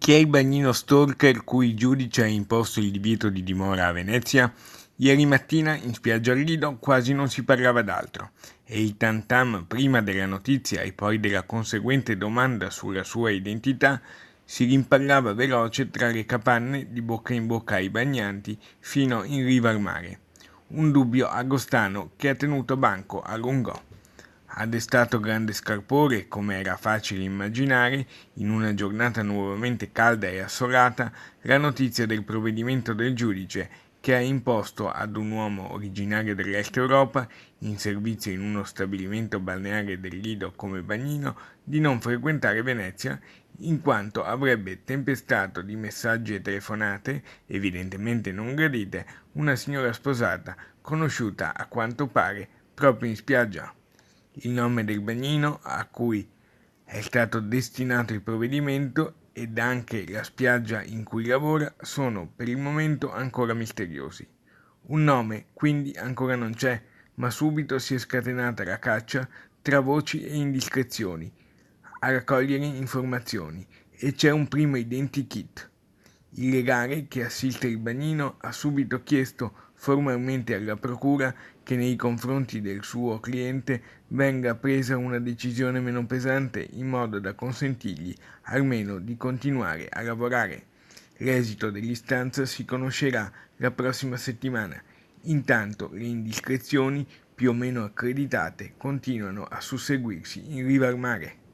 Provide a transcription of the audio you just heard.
Chi è il bagnino stalker cui il giudice ha imposto il divieto di dimora a Venezia? Ieri mattina in spiaggia al Lido quasi non si parlava d'altro e il tam-tam prima della notizia e poi della conseguente domanda sulla sua identità si rimpallava veloce tra le capanne di bocca in bocca ai bagnanti fino in riva al mare. Un dubbio agostano che ha tenuto banco a lungo. Ha destato grande scalpore, come era facile immaginare, in una giornata nuovamente calda e assolata, la notizia del provvedimento del giudice che ha imposto ad un uomo originario dell'Est Europa, in servizio in uno stabilimento balneare del Lido come bagnino, di non frequentare Venezia, in quanto avrebbe tempestato di messaggi e telefonate, evidentemente non gradite, una signora sposata, conosciuta a quanto pare proprio in spiaggia. Il nome del bagnino a cui è stato destinato il provvedimento ed anche la spiaggia in cui lavora sono per il momento ancora misteriosi. Un nome quindi ancora non c'è, ma subito si è scatenata la caccia tra voci e indiscrezioni a raccogliere informazioni e c'è un primo identikit. Il legale che assiste il bagnino ha subito chiesto formalmente alla procura che nei confronti del suo cliente venga presa una decisione meno pesante in modo da consentirgli almeno di continuare a lavorare. L'esito dell'istanza si conoscerà la prossima settimana. Intanto le indiscrezioni, più o meno accreditate, continuano a susseguirsi in riva al mare.